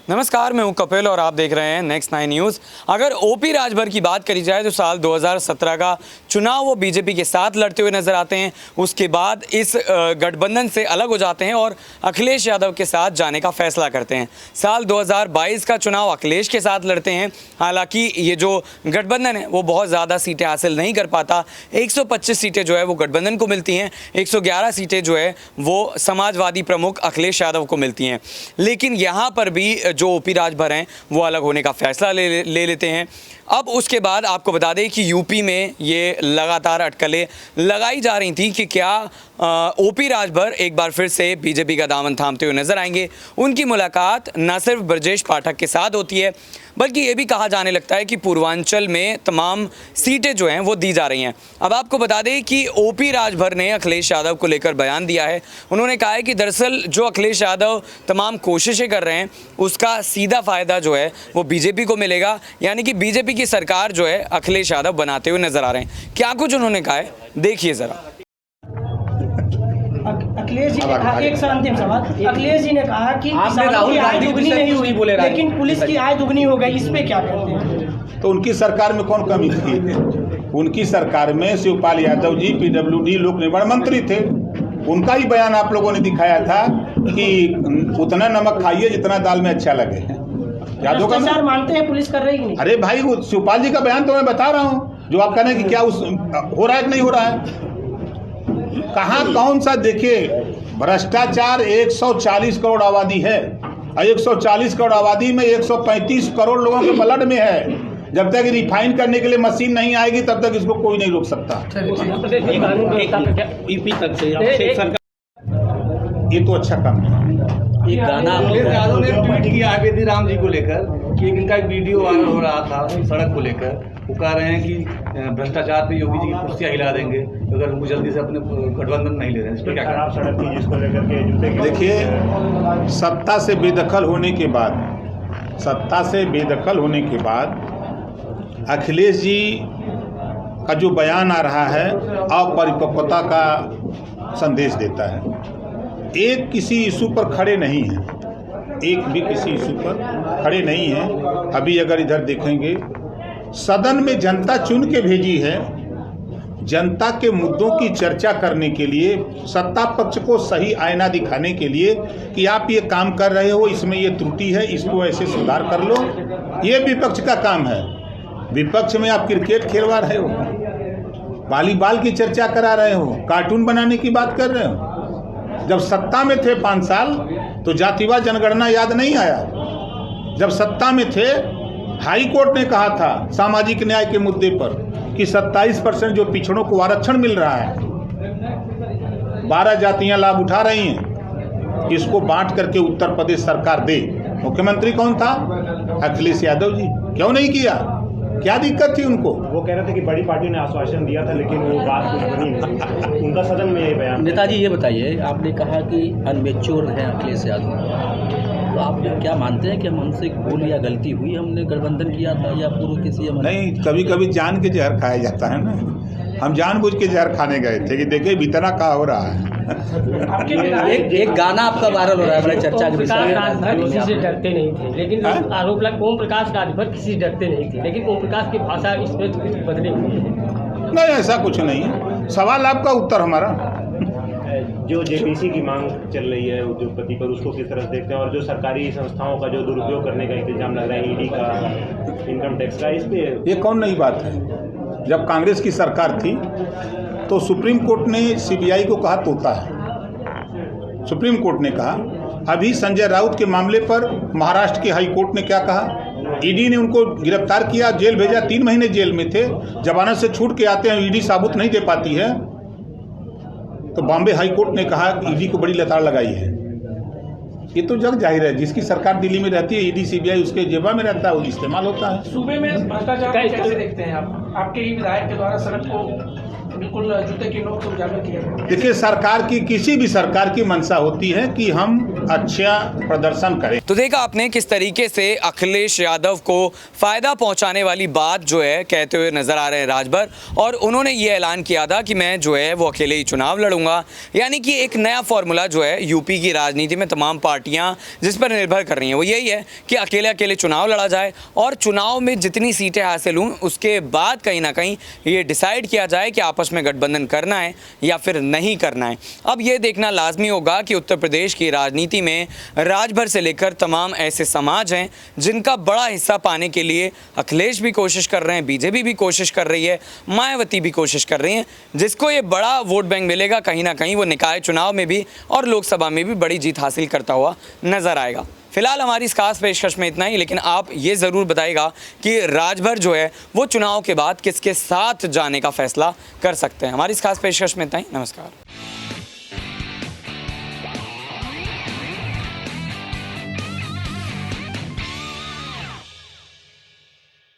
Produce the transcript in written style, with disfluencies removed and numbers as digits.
नमस्कार, मैं हूं कपिल और आप देख रहे हैं नेक्स्ट 9 न्यूज़। अगर ओपी राजभर की बात करी जाए तो साल 2017 का चुनाव वो बीजेपी के साथ लड़ते हुए नजर आते हैं। उसके बाद इस गठबंधन से अलग हो जाते हैं और अखिलेश यादव के साथ जाने का फैसला करते हैं। साल 2022 का चुनाव अखिलेश के साथ लड़ते हैं। हालांकि ये जो गठबंधन है वो बहुत ज़्यादा सीटें हासिल नहीं कर पाता। 125 सीटें जो है वो गठबंधन को मिलती हैं, 111 सीटें जो है वो समाजवादी प्रमुख अखिलेश यादव को मिलती हैं। लेकिन यहाँ पर भी जो ओपी राजभर हैं वो अलग होने का फैसला ले लेते हैं। अब उसके बाद आपको बता दें कि यूपी में ये लगातार अटकलें लगाई जा रही थी कि क्या ओपी राजभर एक बार फिर से बीजेपी का दामन थामते हुए नजर आएंगे। उनकी मुलाकात न सिर्फ ब्रजेश पाठक के साथ होती है बल्कि ये भी कहा जाने लगता है कि पूर्वांचल में तमाम सीटें जो हैं वो दी जा रही हैं। अब आपको बता दें कि ओपी राजभर ने अखिलेश यादव को लेकर बयान दिया है। उन्होंने कहा है कि दरअसल जो अखिलेश यादव तमाम कोशिशें कर रहे हैं उसका सीधा फ़ायदा जो है वो बीजेपी को मिलेगा, यानी कि बीजेपी की सरकार जो है अखिलेश यादव बनाते हुए नजर आ रहे हैं। क्या कुछ उन्होंने कहा है, देखिए ज़रा। अखिलेश जी ने कहा, एक अंतिम सवाल, अखिलेश जी ने कहा कि राहुल की आय दुगनी नहीं हुई बोले, लेकिन पुलिस की आय दुगनी हो गई, इस पे क्या कहते हैं? तो उनकी सरकार में कौन कमी थी? उनकी सरकार में शिवपाल यादव जी पीडब्ल्यूडी लोक निर्माण मंत्री थे। उनका ही बयान आप लोगों ने दिखाया था कि उतना नमक खाइए जितना दाल में अच्छा लगे। याद होगा ना? मानते हैं पुलिस कर रही नहीं? अरे भाई, वो शिवपाल जी का बयान तो मैं बता रहा हूँ। जो आप कह रहे हैं कि क्या उस हो रहा है कि नहीं हो रहा है, कहाँ कौन सा? देखिए, भ्रष्टाचार 140 करोड़ आबादी है और 140 करोड़ आबादी में 135 करोड़ लोगों के ब्लड में है। जब तक रिफाइन करने के लिए मशीन नहीं आएगी तब तक इसको कोई नहीं रोक सकता। ये तो अच्छा काम है। एक गाना अखिलेश यादव ने ट्वीट किया है बेदी राम जी को लेकर कि इनका एक वीडियो वायरल हो रहा था सड़क को लेकर। वो कह रहे हैं कि भ्रष्टाचार पे योगी जी की कुर्सियां हिला देंगे अगर उनको जल्दी से अपने गठबंधन नहीं ले रहे हैं। इस पर क्या खराब सड़क थी जिसको लेकर के देखिए, सत्ता से बेदखल होने के बाद अखिलेश जी का जो बयान आ रहा है अपरिपक्वता का संदेश देता है। एक किसी इशू पर खड़े नहीं हैं, एक भी किसी इशू पर खड़े नहीं हैं। अभी अगर इधर देखेंगे, सदन में जनता चुन के भेजी है, जनता के मुद्दों की चर्चा करने के लिए, सत्ता पक्ष को सही आईना दिखाने के लिए कि आप ये काम कर रहे हो, इसमें ये त्रुटि है, इसको ऐसे सुधार कर लो। ये विपक्ष का काम है। विपक्ष में आप क्रिकेट खेलवा रहे हो, वॉलीबॉल की चर्चा करा रहे हो, कार्टून बनाने की बात कर रहे हो। जब सत्ता में थे 5 साल तो जातिवाद जनगणना याद नहीं आया। जब सत्ता में थे, हाई कोर्ट ने कहा था सामाजिक न्याय के मुद्दे पर कि 27% जो पिछड़ों को आरक्षण मिल रहा है, 12 जातियां लाभ उठा रही हैं, इसको बांट करके उत्तर प्रदेश सरकार दे। मुख्यमंत्री कौन था? अखिलेश यादव जी। क्यों नहीं किया? क्या दिक्कत थी उनको? वो कह रहे थे कि बड़ी पार्टी ने आश्वासन दिया था लेकिन वो बात कुछ बनी नहीं। उनका सदन में ये बयान। नेताजी ये बताइए, आपने कहा कि अनमेच्योर है अखिलेश यादव, तो आप क्या मानते हैं कि हमसे भूल या गलती हुई, हमने गठबंधन किया था या पूर्व किसी? नहीं, कभी कभी जान के जहर खाया जाता है ना। हम जानबूझ के जहर खाने गए थे कि देखिए भीतरा क्या हो रहा है। एक गाना आपका वायरल हो रहा है बड़े चर्चा के विषय। राजभर किसी से डरते नहीं थे, लेकिन आरोप लगा ओम प्रकाश राजभर किसी से डरते नहीं थे, लेकिन ओम प्रकाश की भाषा इसमें तो कुछ बदले हुई है। नहीं, ऐसा कुछ नहीं है। सवाल आपका, उत्तर हमारा। जो जेपीसी की मांग चल रही है उद्योगपति पर, उसको किस तरह से देखते हैं? और जो सरकारी संस्थाओं का जो दुरुपयोग करने का इंतजाम लग रहा है, ईडी का, इनकम टैक्स का, इस पे ये कौन नई बात है? जब कांग्रेस की सरकार थी तो सुप्रीम कोर्ट ने सीबीआई को कहा तोता है। सुप्रीम कोर्ट ने कहा। अभी संजय राउत के मामले पर महाराष्ट्र के हाई कोर्ट ने क्या कहा? ईडी ने उनको गिरफ्तार किया, जेल भेजा, 3 महीने जेल में थे, जमानत से छूट के आते हैं, ईडी साबुत नहीं दे पाती है। तो बॉम्बे हाई कोर्ट ने कहा कि ईडी को बड़ी लताड़ लगाई है। ये तो जग जाहिर है, जिसकी सरकार दिल्ली में रहती है, ईडी सीबीआई उसके जेबा में रहता है, वो इस्तेमाल होता है। सूबे में भ्रष्टाचार कैसे देखते हैं आप? आपके ही विधायक के द्वारा सड़क को बिल्कुल जूते की नोक से उजागर किया। देखिए, सरकार की, किसी भी सरकार की मंशा होती है कि हम अच्छा प्रदर्शन करें। तो देखा आपने किस तरीके से अखिलेश यादव को फायदा पहुंचाने वाली बात जो है कहते हुए नजर आ रहे हैं राजभर, और उन्होंने ये ऐलान किया था कि मैं जो है वो अकेले ही चुनाव लड़ूंगा। यानी कि एक नया फॉर्मूला जो है यूपी की राजनीति में तमाम पार्टियां जिस पर निर्भर कर रही हैं वो यही है कि अकेले अकेले चुनाव लड़ा जाए और चुनाव में जितनी सीटें हासिल हों उसके बाद कहीं ना कहीं ये डिसाइड किया जाए कि आपस में गठबंधन करना है या फिर नहीं करना है। अब ये देखना लाजमी होगा कि उत्तर प्रदेश की राजनीति में राजभर से लेकर तमाम ऐसे समाज हैं जिनका बड़ा हिस्सा पाने के लिए अखिलेश भी कोशिश कर रहे हैं, बीजेपी भी कोशिश कर रही है, मायावती भी कोशिश कर रही हैं। जिसको ये बड़ा वोट बैंक मिलेगा कहीं ना कहीं वो निकाय चुनाव में भी और लोकसभा में भी बड़ी जीत हासिल करता हुआ नजर आएगा। फिलहाल हमारी इस खास पेशकश में इतना ही, लेकिन आप ये ज़रूर बताइएगा कि राजभर जो है वो चुनाव के बाद किसके साथ जाने का फैसला कर सकते हैं। हमारी इस खास पेशकश में इतना ही। नमस्कार।